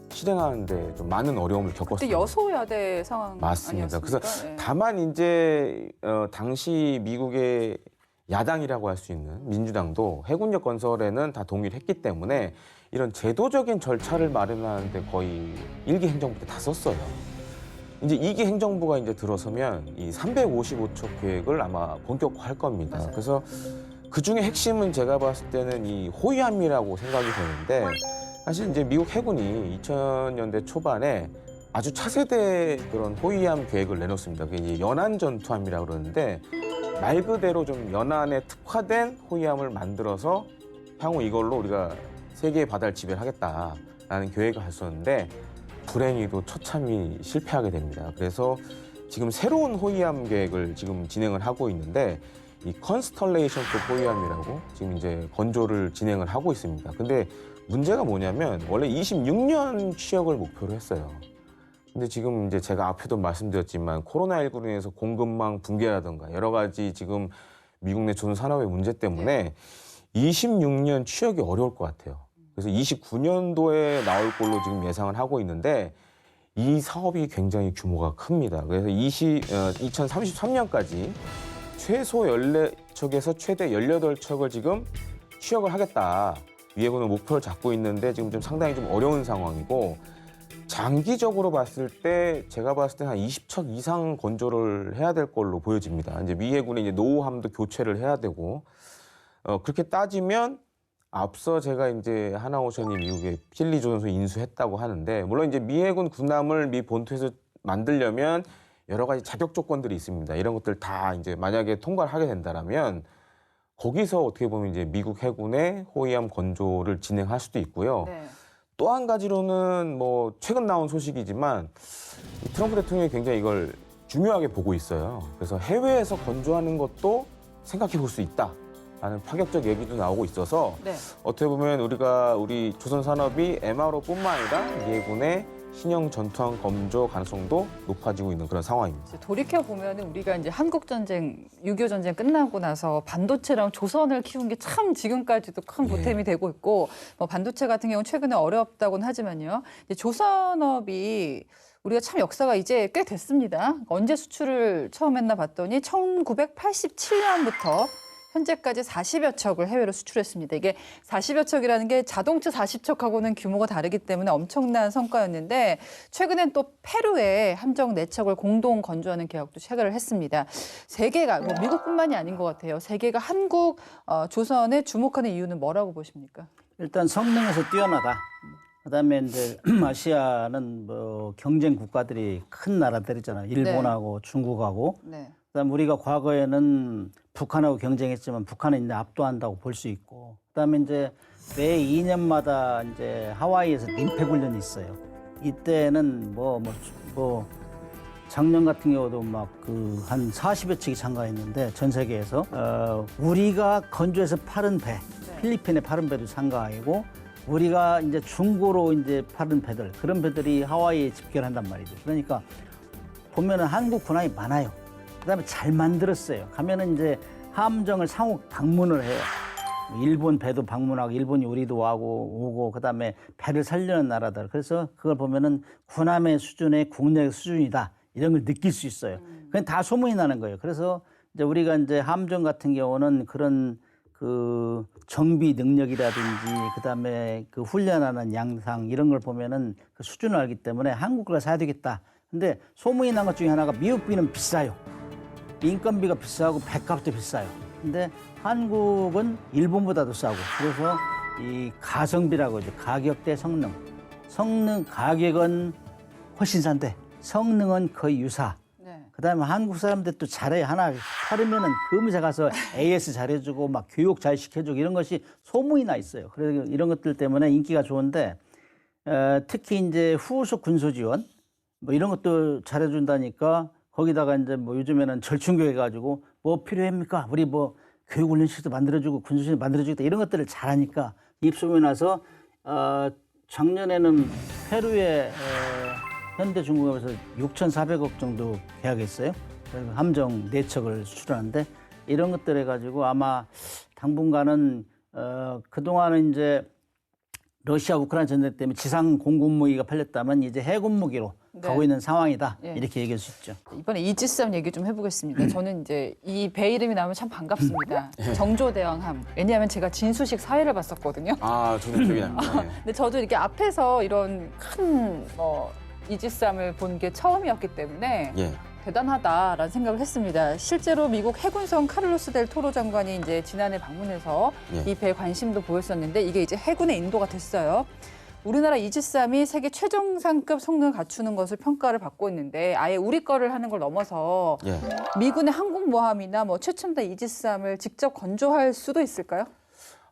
실행하는데 좀 많은 어려움을 그때 겪었습니다. 여소야대 상황 맞습니다. 아니었습니까? 그래서 네. 다만 이제 당시 미국의 야당이라고 할 수 있는 민주당도 해군력 건설에는 다 동의를 했기 때문에 이런 제도적인 절차를 마련하는데 거의 일기 행정부 때 다 썼어요. 이제 2기 행정부가 이제 들어서면 이 355척 계획을 아마 본격화할 겁니다. 맞아요. 그래서 그 중에 핵심은 제가 봤을 때는 이 호위함이라고 생각이 되는데 사실 이제 미국 해군이 2000년대 초반에 아주 차세대 그런 호위함 계획을 내놓습니다. 그게 이제 연안 전투함이라고 그러는데 말 그대로 좀 연안에 특화된 호위함을 만들어서 향후 이걸로 우리가 세계의 바다를 지배하겠다라는 계획을 했었는데 불행히도 처참히 실패하게 됩니다. 그래서 지금 새로운 호위함 계획을 지금 진행을 하고 있는데 이 컨스털레이션급 호위함이라고 지금 이제 건조를 진행을 하고 있습니다. 근데 문제가 뭐냐면 원래 26년 취역을 목표로 했어요. 근데 지금 이제 제가 앞에도 말씀드렸지만 코로나19로 인해서 공급망 붕괴라든가 여러 가지 지금 미국 내 조선 산업의 문제 때문에 26년 취역이 어려울 것 같아요. 그래서 29년도에 나올 걸로 지금 예상을 하고 있는데 이 사업이 굉장히 규모가 큽니다. 그래서 2033년까지 최소 14척에서 최대 18척을 지금 취역을 하겠다. 미해군은 목표를 잡고 있는데 지금 좀 상당히 좀 어려운 상황이고 장기적으로 봤을 때 제가 봤을 때 한 20척 이상 건조를 해야 될 걸로 보여집니다. 이제 미 해군의 이제 노후함도 교체를 해야 되고 그렇게 따지면 앞서 제가 이제 하나오션이 미국의 필리 조선소 인수했다고 하는데 물론 이제 미 해군 군함을 미 본토에서 만들려면 여러 가지 자격 조건들이 있습니다. 이런 것들 다 이제 만약에 통과를 하게 된다라면 거기서 어떻게 보면 이제 미국 해군의 호위함 건조를 진행할 수도 있고요. 네. 또 한 가지로는 뭐 최근 나온 소식이지만 이 트럼프 대통령이 굉장히 이걸 중요하게 보고 있어요. 그래서 해외에서 건조하는 것도 생각해 볼 수 있다라는 파격적 얘기도 나오고 있어서 네. 어떻게 보면 우리 조선 산업이 MRO뿐만 아니라 미 해군의 신형 전투함 건조 가능성도 높아지고 있는 그런 상황입니다. 돌이켜 보면 우리가 이제 한국 전쟁, 6.25 전쟁 끝나고 나서 반도체랑 조선을 키운 게 참 지금까지도 큰 보탬이 되고 있고, 뭐 반도체 같은 경우는 최근에 어렵다고는 하지만요. 이제 조선업이 우리가 참 역사가 이제 꽤 됐습니다. 언제 수출을 처음 했나 봤더니 1987년부터 현재까지 40여 척을 해외로 수출했습니다. 이게 40여 척이라는 게 자동차 40척하고는 규모가 다르기 때문에 엄청난 성과였는데 최근엔 또 페루에 함정 4척을 공동 건조하는 계약도 체결을 했습니다. 세계가 뭐 미국뿐만이 아닌 것 같아요. 세계가 한국, 조선에 주목하는 이유는 뭐라고 보십니까? 일단 성능에서 뛰어나다. 그다음에 이제 아시아는 뭐 경쟁 국가들이 큰 나라들이잖아요. 일본하고 중국하고. 네. 그다음 우리가 과거에는 북한하고 경쟁했지만 북한은 이제 압도한다고 볼 수 있고. 그다음에 이제 매 2년마다 이제 하와이에서 민폐 훈련이 있어요. 이때는 뭐 작년 같은 경우도 막 그 한 40여 척이 참가했는데 전 세계에서 우리가 건조해서 파는 배, 필리핀에 파는 배도 참가하고 우리가 이제 중고로 이제 파는 배들 그런 배들이 하와이에 집결한단 말이죠. 그러니까 보면은 한국 군함이 많아요. 그다음에 잘 만들었어요. 가면은 이제 함정을 상호 방문을 해요. 일본 배도 방문하고 일본이 우리도 오고 그다음에 배를 살려는 나라들. 그래서 그걸 보면은 군함의 수준의 국내 수준이다. 이런 걸 느낄 수 있어요. 그건 다 소문이 나는 거예요. 그래서 이제 우리가 이제 함정 같은 경우는 그런 그 정비 능력이라든지 그다음에 그 훈련하는 양상 이런 걸 보면은 그 수준을 알기 때문에 한국을 사야 되겠다. 근데 소문이 난 것 중에 하나가 미국비는 비싸요. 인건비가 비싸고 배값도 비싸요. 근데 한국은 일본보다도 싸고 그래서 이 가성비라고 하죠. 가격 대 성능. 가격은 훨씬 싼데 성능은 거의 유사. 네. 그다음에 한국 사람들 또 잘해요. 하나 팔으면은 금세 가서 AS 잘해주고 막 교육 잘 시켜주고 이런 것이 소문이 나 있어요. 그래서 이런 것들 때문에 인기가 좋은데 특히 이제 후속 군소 지원 뭐 이런 것도 잘해준다니까 거기다가 이제 뭐 요즘에는 절충교육 해가지고 뭐 필요합니까? 우리 뭐 교육훈련실도 만들어주고 군소실 만들어주겠다 이런 것들을 잘하니까 입소문이 나서 작년에는 페루에 현대중공업에서 6,400억 정도 계약했어요. 그리고 함정 4척을 수출하는데 이런 것들 해가지고 아마 당분간은 그동안은 이제 러시아 우크라이나 전쟁 때문에 지상 공군 무기가 팔렸다면 이제 해군 무기로 가고 있는 상황이다. 이렇게 얘기할 수 있죠. 이번에 이지스함 얘기 좀 해보겠습니다. 저는 이제 이 배 이름이 나오면 참 반갑습니다. 정조대왕함. 왜냐하면 제가 진수식 사회를 봤었거든요. 아, 저도 기억이 납니다. 근데 저도 이렇게 앞에서 이런 큰 이지스함을 본 게 처음이었기 때문에 예. 대단하다라는 생각을 했습니다. 실제로 미국 해군성 카를로스 델 토로 장관이 이제 지난해 방문해서 예. 이 배에 관심도 보였었는데 이게 이제 해군의 인도가 됐어요. 우리나라 이지스함이 세계 최정상급 성능을 갖추는 것을 평가를 받고 있는데 아예 우리 거를 하는 걸 넘어서 예. 미군의 항공모함이나 뭐 최첨단 이지스함을 직접 건조할 수도 있을까요?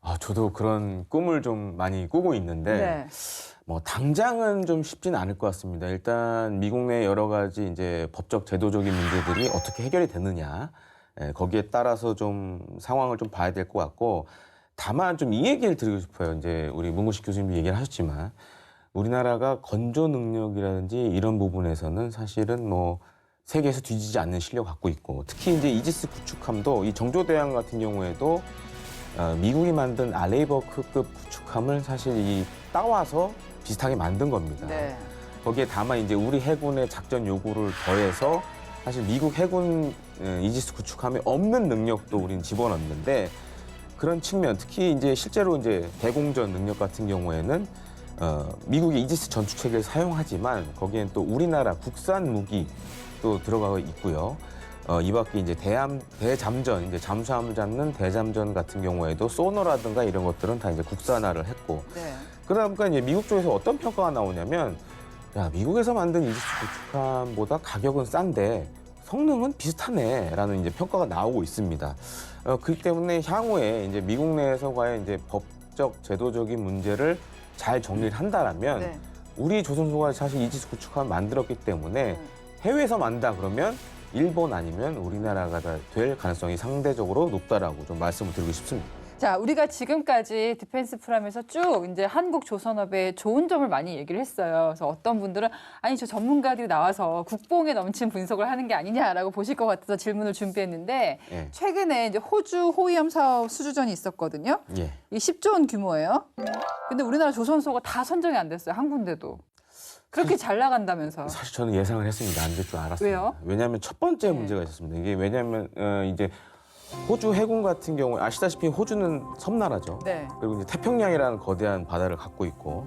아, 저도 그런 꿈을 좀 많이 꾸고 있는데 네. 뭐 당장은 좀 쉽지는 않을 것 같습니다. 일단 미국 내 여러 가지 이제 법적 제도적인 문제들이 어떻게 해결이 되느냐 거기에 따라서 좀 상황을 좀 봐야 될 것 같고 다만 좀 이 얘기를 드리고 싶어요. 이제 우리 문구식 교수님도 얘기를 하셨지만 우리나라가 건조 능력이라든지 이런 부분에서는 사실은 뭐 세계에서 뒤지지 않는 실력 갖고 있고 특히 이제 이지스 구축함도 이 정조대왕 같은 경우에도 미국이 만든 알레이버크급 구축함을 사실 이 따와서 비슷하게 만든 겁니다. 네. 거기에 다만 이제 우리 해군의 작전 요구를 더해서 사실 미국 해군 이지스 구축함에 없는 능력도 우리는 집어넣는데 그런 측면 특히 이제 실제로 이제 대공전 능력 같은 경우에는 미국이 이지스 전투 체계를 사용하지만 거기엔 또 우리나라 국산 무기 또 들어가 있고요. 이 밖에 이제 대잠전, 이제 잠수함을 잡는 대잠전 같은 경우에도 소너라든가 이런 것들은 다 이제 국산화를 했고. 네. 그러다 보니까 이제 미국 쪽에서 어떤 평가가 나오냐면, 야, 미국에서 만든 이지스 구축함보다 가격은 싼데 성능은 비슷하네라는 이제 평가가 나오고 있습니다. 그렇기 때문에 향후에 이제 미국 내에서과의 이제 법적, 제도적인 문제를 잘 정리를 한다라면 네. 우리 조선소가 사실 이지스 구축함을 만들었기 때문에 해외에서 만다 그러면 일본 아니면 우리나라가 될 가능성이 상대적으로 높다라고 좀 말씀을 드리고 싶습니다. 자, 우리가 지금까지 디펜스 프라임에서 쭉 이제 한국 조선업의 좋은 점을 많이 얘기를 했어요. 그래서 어떤 분들은 아니 저 전문가들이 나와서 국뽕에 넘친 분석을 하는 게 아니냐라고 보실 것 같아서 질문을 준비했는데 예. 최근에 이제 호주 호위함 사업 수주전이 있었거든요. 예. 이 10조 원 규모예요. 근데 우리나라 조선소가 다 선정이 안 됐어요. 한 군데도. 그렇게 잘 나간다면서. 사실 저는 예상을 했습니다. 안 될 줄 알았습니다. 왜요? 왜냐하면 첫 번째 네. 문제가 있었습니다. 이게 왜냐하면 이제 호주 해군 같은 경우에 아시다시피 호주는 섬나라죠. 네. 그리고 이제 태평양이라는 거대한 바다를 갖고 있고.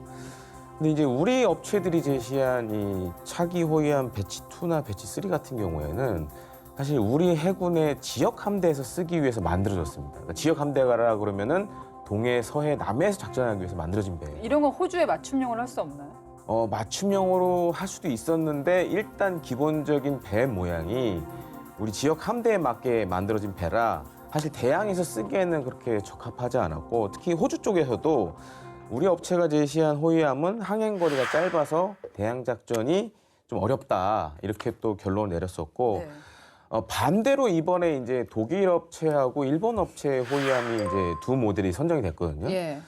근데 이제 우리 업체들이 제시한 이 차기 호위함 배치 2나 배치 3 같은 경우에는 사실 우리 해군의 지역 함대에서 쓰기 위해서 만들어졌습니다. 그러니까 지역 함대가라 그러면은 동해, 서해, 남해에서 작전하기 위해서 만들어진 배예요. 이런 건 호주에 맞춤형으로 할 수 없나요? 맞춤형으로 할 수도 있었는데 일단 기본적인 배 모양이 우리 지역 함대에 맞게 만들어진 배라 사실 대양에서 쓰기에는 그렇게 적합하지 않았고 특히 호주 쪽에서도 우리 업체가 제시한 호위함은 항행거리가 짧아서 대양 작전이 좀 어렵다 이렇게 또 결론을 내렸었고 네. 반대로 이번에 이제 독일 업체하고 일본 업체 호위함이 이제 두 모델이 선정이 됐거든요. 예.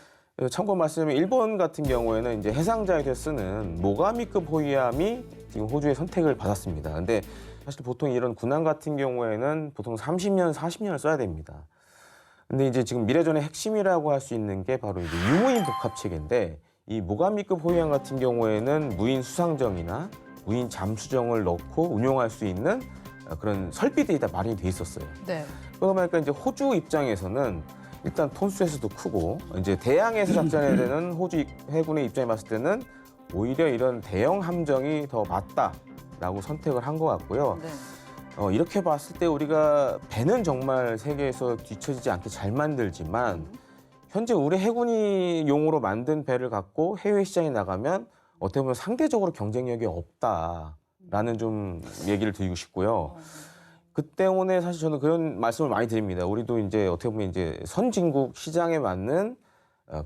참고 말씀드리면 일본 같은 경우에는 이제 해상자에서 쓰는 모가미급 호위함이 지금 호주의 선택을 받았습니다. 근데 사실 보통 이런 군함 같은 경우에는 보통 30년, 40년을 써야 됩니다. 근데 이제 지금 미래전의 핵심이라고 할 수 있는 게 바로 이제 유무인 복합 체계인데 이 모가미급 호위함 같은 경우에는 무인 수상정이나 무인 잠수정을 넣고 운용할 수 있는 그런 설비들이 다 마련이 돼 있었어요. 네. 그러다 보니까 이제 호주 입장에서는 일단 톤수에서도 크고 이제 대양에서 작전해야 되는 호주 해군의 입장에 봤을 때는 오히려 이런 대형 함정이 더 맞다라고 선택을 한 것 같고요. 네. 이렇게 봤을 때 우리가 배는 정말 세계에서 뒤처지지 않게 잘 만들지만 현재 우리 해군이 용으로 만든 배를 갖고 해외 시장에 나가면 어떻게 보면 상대적으로 경쟁력이 없다라는 좀 얘기를 드리고 싶고요. 그 때문에 사실 저는 그런 말씀을 많이 드립니다. 우리도 이제 어떻게 보면 이제 선진국 시장에 맞는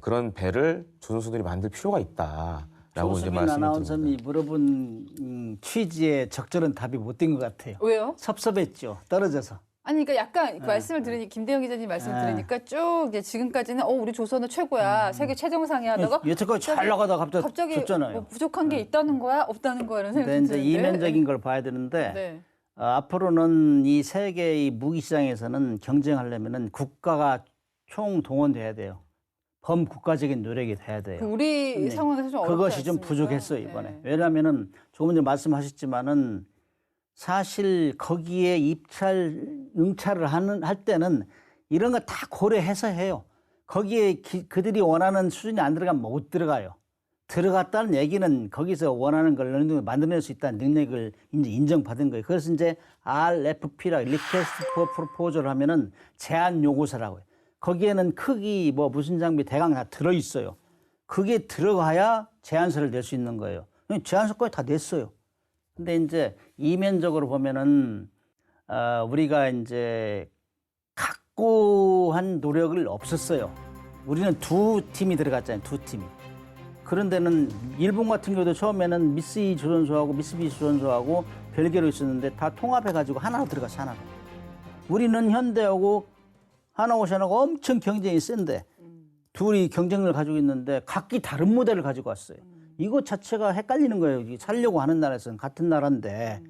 그런 배를 조선소들이 만들 필요가 있다라고 이제 조수빈 말씀을 아나운서님이 드립니다. 물어본 취지에 적절한 답이 못 된 것 같아요. 왜요? 섭섭했죠. 떨어져서. 아니 그러니까 약간 말씀을 들으니 김대영 기자님 말씀을 들으니까 쭉 이제 지금까지는 우리 조선은 최고야 세계 최정상이야 하다가 여태까지 잘 나가다가 갑자기 졌잖아요. 뭐 부족한 게 있다는 거야 없다는 거야 이런 근데 생각이 이제 드는데 이면적인 걸 봐야 되는데 네. 앞으로는 이 세계의 무기 시장에서는 경쟁하려면은 국가가 총동원돼야 돼요. 범국가적인 노력이 돼야 돼요. 그 우리 네. 상황에서 좀 어렵지 그것이 좀 않습니까? 부족했어요 이번에. 네. 왜냐하면은 조금 전에 말씀하셨지만은 사실 거기에 응찰을 할 때는 이런 거 다 고려해서 해요. 거기에 그들이 원하는 수준이 안 들어가면 못 들어가요. 들어갔다는 얘기는 거기서 원하는 걸 어느 정도 만들어낼 수 있다는 능력을 이제 인정받은 거예요. 그래서 이제 RFP라 Request for Proposal을 하면은 제안 요구서라고 해요. 거기에는 크기 뭐 무슨 장비 대강 다 들어 있어요. 그게 들어가야 제안서를 낼 수 있는 거예요. 제안서까지 다 냈어요. 근데 이제 이면적으로 보면은 우리가 이제 각고한 노력을 없었어요. 우리는 두 팀이 들어갔잖아요. 두 팀이. 그런 데는 일본 같은 경우도 처음에는 미쓰이 조선소하고 미쓰비시 조선소하고 별개로 있었는데 다 통합해가지고 하나로 들어갔어, 하나로. 우리는 현대하고 하나오션하고 엄청 경쟁이 센데 둘이 경쟁력을 가지고 있는데 각기 다른 모델을 가지고 왔어요. 이것 자체가 헷갈리는 거예요. 살려고 하는 나라에서는 같은 나라인데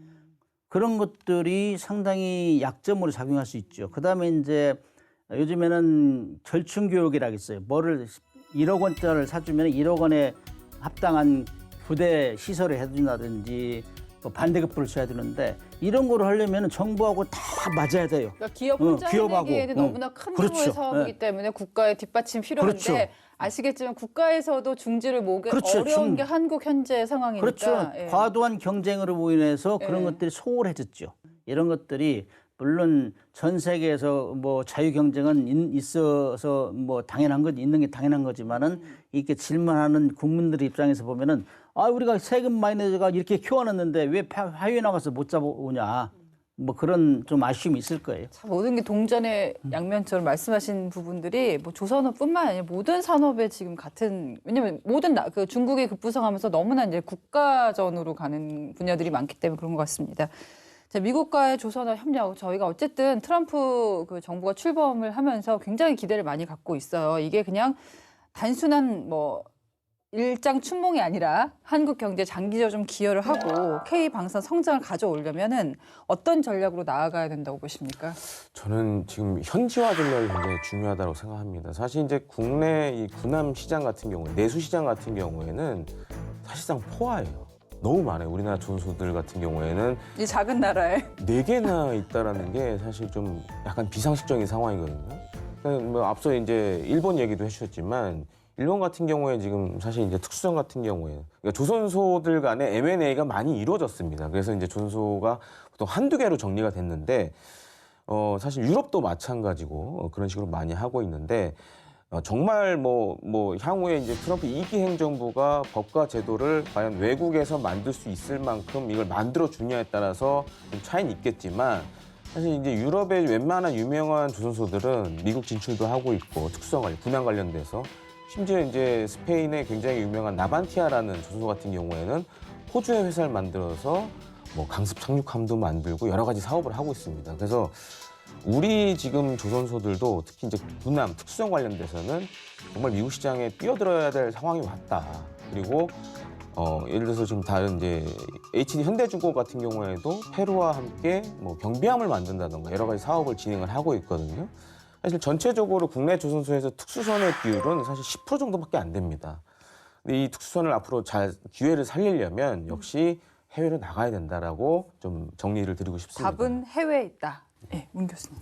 그런 것들이 상당히 약점으로 작용할 수 있죠. 그다음에 이제 요즘에는 절충교육이라고 있어요. 뭐를 1억 원짜리를 사주면 1억 원에 합당한 부대 시설을 해준다든지 뭐 반대급부를 줘야 되는데 이런 거를 하려면 정부하고 다 맞아야 돼요. 그러니까 기업 혼자 기업하고. 해내기에는 너무나 큰 그렇죠. 규모의 사업이기 네. 때문에 국가의 뒷받침 필요한데 그렇죠. 아시겠지만 국가에서도 중지를 모으기 그렇죠. 어려운 게 한국 현재 상황이니까. 그렇죠. 예. 과도한 경쟁으로 인해서 그런 예. 것들이 소홀해졌죠. 이런 것들이 물론 전 세계에서 뭐 자유 경쟁은 있어서 뭐 당연한 것 있는 게 당연한 거지만은 이렇게 질문하는 국민들 입장에서 보면은 우리가 세금 많이 내가 이렇게 키워놨는데 왜 해외 나가서 못 잡아오냐 뭐 그런 좀 아쉬움이 있을 거예요. 참 모든 게 동전의 양면처럼 말씀하신 부분들이 뭐 조선업뿐만 아니라 모든 산업에 지금 같은 왜냐면 모든 그 중국이 급부상하면서 너무나 이제 국가전으로 가는 분야들이 많기 때문에 그런 것 같습니다. 자, 미국과의 조선업 협력 저희가 어쨌든 트럼프 그 정부가 출범을 하면서 굉장히 기대를 많이 갖고 있어요. 이게 그냥 단순한 뭐 일장 춘몽이 아니라 한국 경제 장기적으로 좀 기여를 하고 K 방산 성장을 가져오려면은 어떤 전략으로 나아가야 된다고 보십니까? 저는 지금 현지화 전략이 굉장히 중요하다고 생각합니다. 사실 이제 국내 이 군함 시장 같은 경우에 내수 시장 같은 경우에는 사실상 포화예요. 너무 많아요. 우리나라 조선소들 같은 경우에는 이 작은 나라에 4개나 있다라는 게 사실 좀 약간 비상식적인 상황이거든요. 그러니까 뭐 앞서 이제 일본 얘기도 해주셨지만 일본 같은 경우에 지금 사실 이제 특수성 같은 경우에 그러니까 조선소들 간의 M&A가 많이 이루어졌습니다. 그래서 이제 조선소가 보통 한두 개로 정리가 됐는데 사실 유럽도 마찬가지고 그런 식으로 많이 하고 있는데 정말 뭐 향후에 이제 트럼프 2기 행정부가 법과 제도를 과연 외국에서 만들 수 있을 만큼 이걸 만들어 주냐에 따라서 좀 차이는 있겠지만 사실 이제 유럽의 웬만한 유명한 조선소들은 미국 진출도 하고 있고 특수성 관련, 군함 관련돼서 심지어 이제 스페인의 굉장히 유명한 나반티아라는 조선소 같은 경우에는 호주의 회사를 만들어서 뭐 강습 착륙함도 만들고 여러 가지 사업을 하고 있습니다. 그래서 우리 지금 조선소들도 특히 이제 군함 특수성 관련돼서는 정말 미국 시장에 뛰어들어야 될 상황이 왔다. 그리고 예를 들어서 지금 다른 이제 HD 현대중공업 같은 경우에도 페루와 함께 뭐 경비함을 만든다던가 여러 가지 사업을 진행을 하고 있거든요. 사실 전체적으로 국내 조선소에서 특수선의 비율은 사실 10% 정도밖에 안 됩니다. 근데 이 특수선을 앞으로 잘 기회를 살리려면 역시 해외로 나가야 된다라고 좀 정리를 드리고 싶습니다. 답은 해외에 있다. 네, 문 교수님.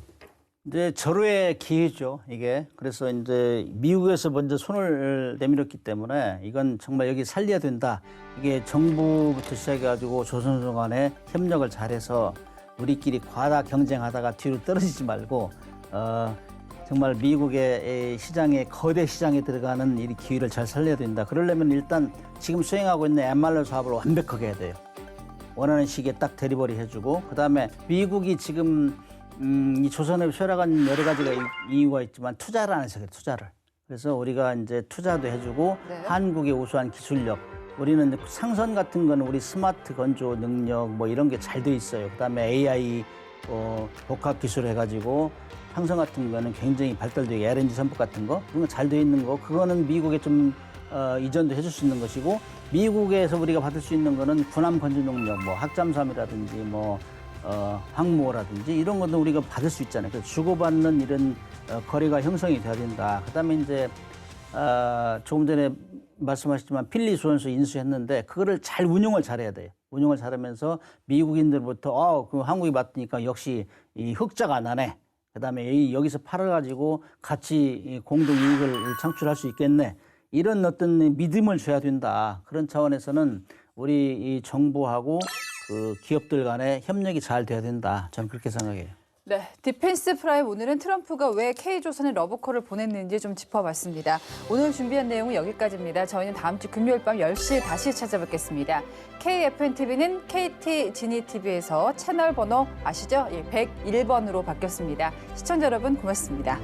이제 절호의 기회죠, 이게. 그래서 이제 미국에서 먼저 손을 내밀었기 때문에 이건 정말 여기 살려야 된다. 이게 정부부터 시작해가지고 조선소 간에 협력을 잘해서 우리끼리 과다 경쟁하다가 뒤로 떨어지지 말고 정말 미국의 시장에 거대 시장에 들어가는 이 기회를 잘 살려야 된다. 그러려면 일단 지금 수행하고 있는 MRO 사업을 완벽하게 해야 돼요. 원하는 시기에 딱 데리버리 해주고 그다음에 미국이 지금 이 조선업이 쇠락한 여러 가지가 이유가 있지만 투자를 안 해서 그래요. 투자를. 그래서 우리가 이제 투자도 해주고 네. 한국의 우수한 기술력 우리는 상선 같은 거는 우리 스마트 건조 능력 뭐 이런 게 잘 돼 있어요. 그다음에 AI 복합 기술 해가지고 상선 같은 거는 굉장히 발달되고 LNG 선박 같은 거 그런 거 잘 돼 있는 거 그거는 미국에 좀 이전도 해줄 수 있는 것이고 미국에서 우리가 받을 수 있는 거는 군함 건조 능력 뭐 학잠수함이라든지 뭐 항모라든지 이런 것도 우리가 받을 수 있잖아요. 그래서 주고받는 이런 거래가 형성이 돼야 된다. 그다음에 이제 조금 전에 말씀하셨지만 필리 조선소 인수했는데 그거를 잘 운용을 잘해야 돼요. 운용을 잘하면서 미국인들부터 그 한국이 받으니까 역시 이 흑자가 나네. 그다음에 여기서 팔아가지고 같이 공동 이익을 창출할 수 있겠네. 이런 어떤 믿음을 줘야 된다. 그런 차원에서는 우리 이 정부하고 그 기업들 간의 협력이 잘 돼야 된다. 저는 그렇게 생각해요. 네, 디펜스 프라임 오늘은 트럼프가 왜 K조선에 러브콜을 보냈는지 좀 짚어봤습니다. 오늘 준비한 내용은 여기까지입니다. 저희는 다음 주 금요일 밤 10시에 다시 찾아뵙겠습니다. KFNTV는 KT 지니TV에서 채널 번호 아시죠? 101번으로 바뀌었습니다. 시청자 여러분 고맙습니다.